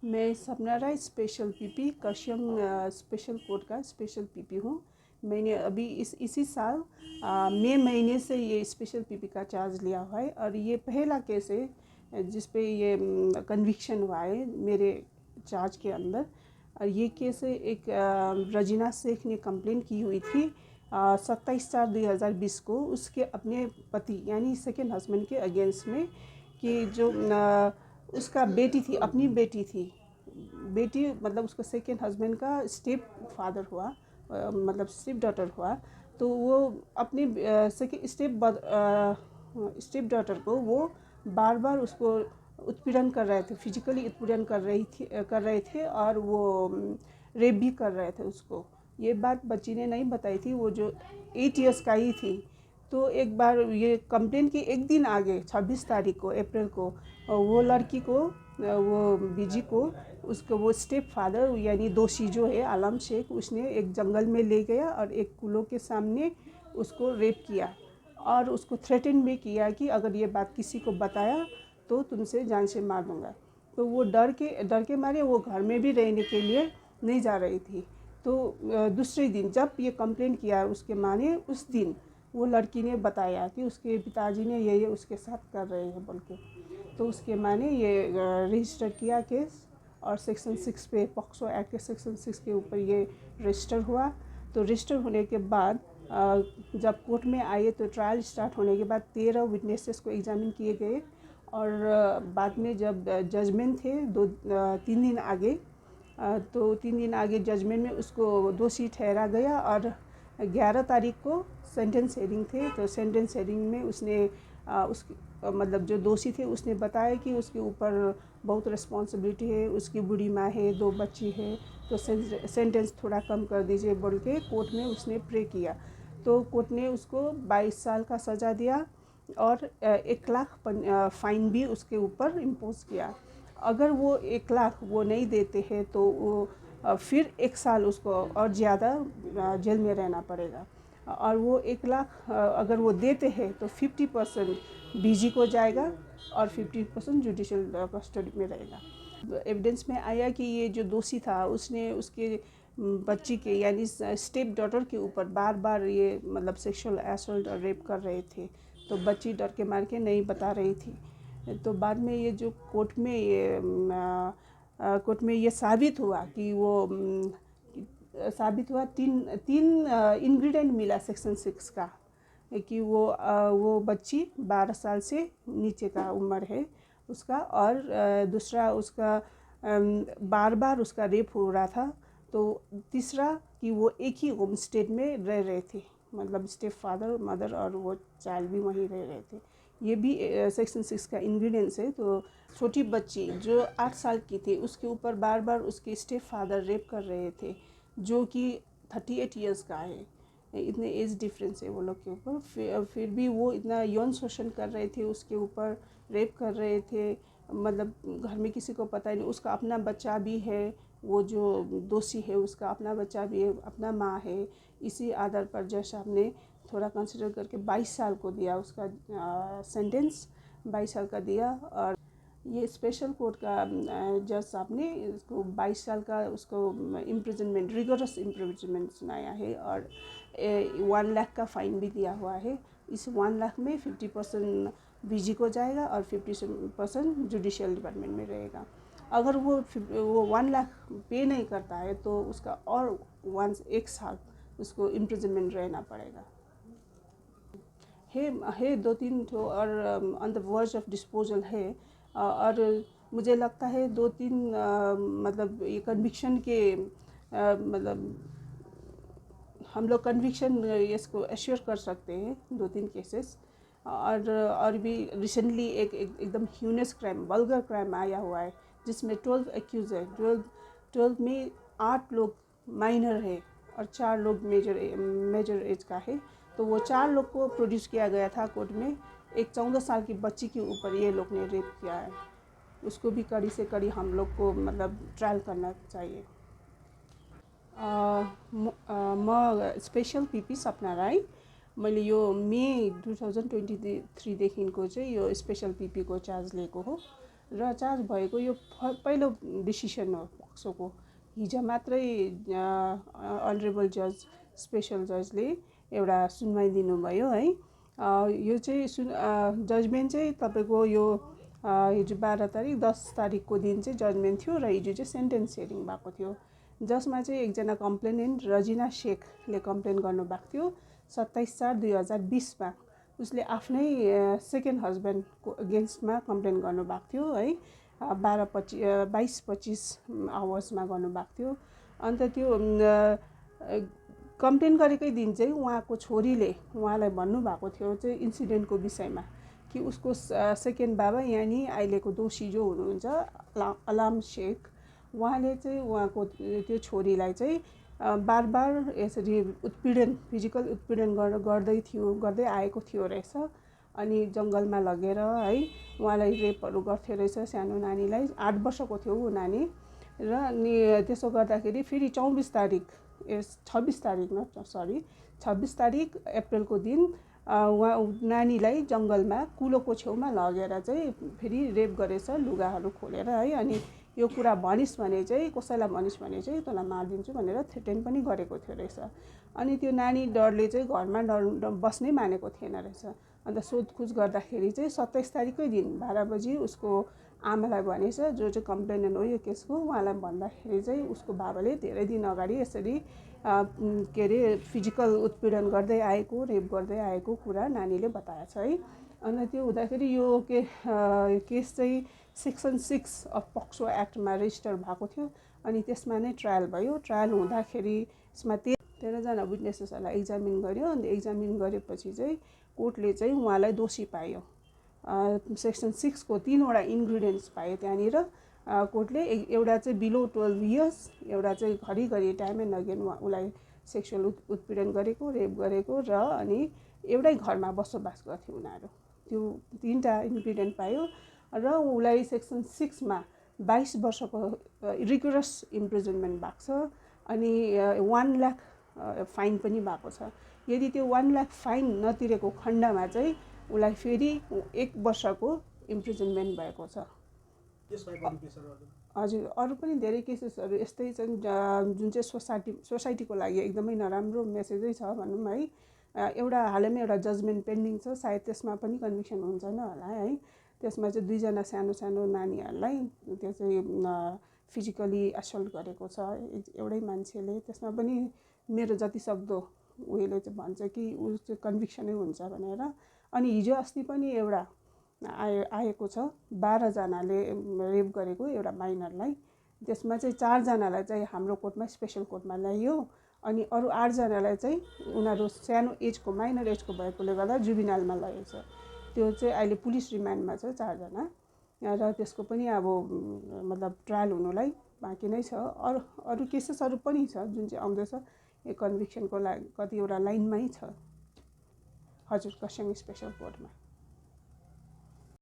मैं सपना राय special PP Kashyap special court का स्पेशल पीपी हूँ। मैंने अभी इसी साल मई महीने से ये स्पेशल पीपी का चार्ज लिया हुआ है और ये पहला केस है जिस पे ये कन्विक्शन हुआ है मेरे चार्ज के अंदर। और ये केस एक रजीना शेख ने कंप्लेंट की हुई थी 27/4/2020 को उसके अपने पति यानी सेकेंड हस्बैंड के अगेंस्ट में कि जो उसका बेटी थी, अपनी बेटी थी, बेटी मतलब उसका सेकेंड हस्बैंड का स्टेप फादर हुआ, मतलब स्टेप डॉटर हुआ। तो वो अपने स्टेप डॉटर को वो बार बार उसको उत्पीड़न कर रहे थे, फिजिकली उत्पीड़न कर रहे थे और वो रेप भी कर रहे थे उसको। ये बात बच्ची ने नहीं बताई थी, वो जो 8 इयर्स का ही थी। तो एक बार ये कंप्लेंट की एक दिन आगे 26 तारीख को अप्रैल को वो लड़की को, वो बीजी को, उसको वो स्टेप फादर यानी दोषी जो है आलम शेख, उसने एक जंगल में ले गया और एक कुलों के सामने उसको रेप किया और उसको थ्रेटन भी किया कि अगर ये बात किसी को बताया तो तुमसे जान से मार दूँगा। तो वो डर के मारे वो घर में भी रहने के लिए नहीं जा रही थी। तो दूसरे दिन जब ये कंप्लेंट किया उसके माँ ने, उस दिन वो लड़की ने बताया कि उसके पिताजी ने ये उसके साथ कर रहे हैं बोल के। तो उसके माँ ने ये रजिस्टर किया केस और सेक्शन 6 पे, पॉक्सो एक्ट के सेक्शन 6 के ऊपर ये रजिस्टर हुआ। तो रजिस्टर होने के बाद जब कोर्ट में आए तो ट्रायल स्टार्ट होने के बाद 13 विटनेसेस को एग्जामिन किए गए और बाद में जब जजमेंट थे 3 दिन आगे, तो 3 दिन आगे जजमेंट में उसको दोषी ठहरा गया और 11 तारीख को सेंटेंस हेयरिंग थे। तो सेंटेंस हेयरिंग में उसने मतलब जो दोषी थे उसने बताया कि उसके ऊपर बहुत रिस्पॉन्सिबिलिटी है, उसकी बूढ़ी माँ है, 2 बच्ची है, तो सेंटेंस थोड़ा कम कर दीजिए बोल के कोर्ट में उसने प्रे किया। तो कोर्ट ने उसको 22 साल का सज़ा दिया और 1 लाख फ़ाइन भी उसके ऊपर इम्पोज किया। अगर वो 1 लाख वो नहीं देते हैं तो वो फिर 1 साल उसको और ज़्यादा जेल में रहना पड़ेगा। और वो 1 लाख अगर वो देते हैं तो 50% बीजी को जाएगा और 50% जुडिशल कस्टडी में रहेगा। एविडेंस में आया कि ये जो दोषी था उसने उसके बच्ची के यानी स्टेप डॉटर के ऊपर बार बार ये मतलब सेक्सुअल असॉल्ट और रेप कर रहे थे। तो बच्ची डर के मार के नहीं बता रही थी। तो बाद में ये जो कोर्ट में ये साबित हुआ कि वो तीन इंग्रेडिएंट मिला सेक्शन 6 का कि वो बच्ची 12 साल से नीचे का उम्र है उसका, और दूसरा उसका बार बार उसका रेप हो रहा था। तो तीसरा कि वो एक ही होम स्टेट में रह रहे थे, मतलब स्टेप फादर मदर और वो चाइल्ड भी वहीं रह रहे थे। ये भी सेक्शन 6 का इंग्रेडिएंट्स है। तो छोटी बच्ची जो 8 साल की थी उसके ऊपर बार बार उसके स्टेप फादर रेप कर रहे थे, जो कि 38 इयर्स का है। इतने एज डिफरेंस है वो लोग के ऊपर, फिर भी वो इतना यौन शोषण कर रहे थे, उसके ऊपर रेप कर रहे थे। मतलब घर में किसी को पता ही नहीं, उसका अपना बच्चा भी है, वो जो दोषी है उसका अपना बच्चा भी है, अपना माँ है। इसी आधार पर जज साहब ने थोड़ा कंसिडर करके 22 साल को दिया उसका सेंटेंस, 22 साल का दिया। और ये स्पेशल कोर्ट का जज साहब ने इसको 22 साल का उसको इम्प्रिजनमेंट, रिगोरस इम्प्रिजनमेंट सुनाया है और 1 लाख का फ़ाइन भी दिया हुआ है। इस 1 लाख में 50% बीजी को जाएगा और 50% जुडिशियल डिपार्टमेंट में रहेगा। अगर वो 1 लाख पे नहीं करता है तो उसका और 1 साल उसको इम्प्रिजनमेंट रहना पड़ेगा। है 2-3 ठो और on the verge of disposal है। और मुझे लगता है 2-3 मतलब ये कन्विक्शन के मतलब हम लोग कन्विक्शन इसको एश्योर कर सकते हैं 2-3 केसेस। और भी रिसेंटली एक एकदम ह्यूनस क्राइम, वल्गर क्राइम आया हुआ है जिसमें 12 एक्यूज है। 12 में 8 लोग माइनर है और 4 लोग मेजर एज का है। तो वो 4 लोग को प्रोड्यूस किया गया था कोर्ट में। एक 14 साल की बच्ची के ऊपर ये लोग ने रेप किया है, उसको भी कड़ी से कड़ी हम लोग को मतलब ट्रायल करना चाहिए। म स्पेशल पीपी सपना राई, मैले यो मे 2023 देखिको चाहिँ यो स्पेशल पीपी को चार्ज लिएको हो। र चार्ज भएको यो पहिलो डिसिसन हो पक्सोको। हिजो मात्रै अनरेबल जज स्पेसल जजले एउटा सुनवाई दिनुभयो है। यो चाहिँ जजमेन्ट चाहिँ तपाईँको यो हिजो 12 तारिक 10 तारिकको दिन चाहिँ जजमेन्ट थियो र हिजो चाहिँ सेन्टेन्स हियरिङ भएको थियो, जसमा चाहिँ एकजना कम्प्लेनेन्ट रजिना शेखले कम्प्लेन गर्नुभएको थियो 27/4/2020मा। उसले आफ्नै सेकेन्ड हस्बेन्डको अगेन्स्टमा कम्प्लेन गर्नुभएको थियो है। 22-25 आवर्समा गर्नुभएको थियो। अन्त त्यो कम्प्लेन गरेकै दिन चाहिँ उहाँको छोरीले उहाँलाई भन्नुभएको थियो चाहिँ इन्सिडेन्टको विषयमा कि उसको सेकेन्ड बाबा यानि अहिलेको दोषी जो हुनुहुन्छ अलाम शेख, उहाँले चाहिँ उहाँको त्यो छोरीलाई चाहिँ बार बार यसरी उत्पीडन फिजिकल उत्पीडन गर्दै आएको थियो रहेछ। अनि जङ्गलमा लगेर है उहाँलाई रेपहरू गर्थ्यो रहेछ। सानो नानीलाई 8 वर्षको थियो ऊ नानी। र अनि त्यसो गर्दाखेरि फेरि 26 तारिक अप्रिलको दिन उहाँ नानीलाई जङ्गलमा कुलोको छेउमा लगेर चाहिँ फेरि रेप गरेछ लुगाहरू खोलेर है। अनि यो कुरा भनिस् भने चाहिँ कसैलाई भनिस् भने चाहिँ तँलाई मारिदिन्छु भनेर थ्रेटेन पनि गरेको थियो रहेछ। अनि त्यो नानी डरले चाहिँ घरमा बस्नै मानेको थिएन रहेछ। अन्त सोधखोज गर्दाखेरि चाहिँ 27 तारिककै दिन 12 बजी उसको आमालाई भनेछ, जो चाहिँ कम्प्लेनेन्ट हो यो केसको, उहाँलाई भन्दाखेरि चाहिँ उसको बाबाले धेरै दिन अगाडि यसरी के अरे फिजिकल उत्पीडन गर्दै आएको रेप गर्दै आएको कुरा नानीले बताएछ है। अन्त त्यो हुँदाखेरि यो केस चाहिँ सेक्सन 6 अफ पक्सो एक्टमा रेजिस्टर भएको थियो। अनि त्यसमा नै ट्रायल भयो। ट्रायल हुँदाखेरि यसमा 13जना विटनेसेसहरूलाई एक्जामिन गर्यो। अन्त एक्जामिन गरेपछि चाहिँ कोर्टले चाहिँ उहाँलाई दोषी पायो। सेक्सन 6 को 3वटा इन्ग्रिडियन्ट्स पायो त्यहाँनिर कोर्टले। एउटा चाहिँ बिलो 12 इयर्स, एउटा चाहिँ घरिघरि टाइम एन्ड अगेन उसलाई सेक्सुअल उत्पीडन गरेको रेप गरेको र अनि एउटै घरमा बसोबास गर्थे उनीहरू। त्यो 3टा इन्ग्रिडियन्ट पायो र उसलाई सेक्सन 6 मा 22 वर्षको रिगरस इम्प्रिजनमेन्ट भएको छ। अनि 1 लाख फाइन पनि भएको छ। यदि त्यो 1 लाख फाइन नतिरेको खण्डमा चाहिँ उसलाई फेरि 1 वर्षको इम्प्रिजनमेन्ट भएको छ। हजुर, अरू पनि धेरै केसेसहरू यस्तै छन् जुन चाहिँ सोसाइटीको लागि एकदमै नराम्रो मेसेजै छ भनौँ है। एउटा हालैमा एउटा जजमेन्ट पेन्डिङ छ, सायद त्यसमा पनि कन्भिक्सन हुन्छ होला है। त्यसमा चाहिँ 2जना सानो नानीहरूलाई त्यो चाहिँ फिजिकली असल्ट गरेको छ एउटै मान्छेले। त्यसमा पनि मेरो जति सक्दो उयोले चाहिँ भन्छ कि ऊ चाहिँ कन्भिक्सनै हुन्छ भनेर। अनि हिजो अस्ति पनि एउटा आएको छ 12जनाले रेप गरेको एउटा माइनरलाई। त्यसमा चाहिँ 4जनालाई चाहिँ हाम्रो कोर्टमा स्पेसल कोर्टमा ल्याइयो। अनि अरू 8जनालाई चाहिँ उनीहरू सानो एजको माइनर एजको भएकोले गर्दा जुबिनालमा लगेको छ। त्यो चाहिँ अहिले पुलिस रिमान्डमा छ 4जना। र त्यसको पनि अब मतलब ट्रायल हुनुलाई बाँकी नै छ। अरू केसेसहरू पनि छ जुन चाहिँ आउँदैछ यो कन्भिक्सनको लागि कतिवटा लाइनमै छ। हजुर, खरसाङ स्पेसल कोर्टमा।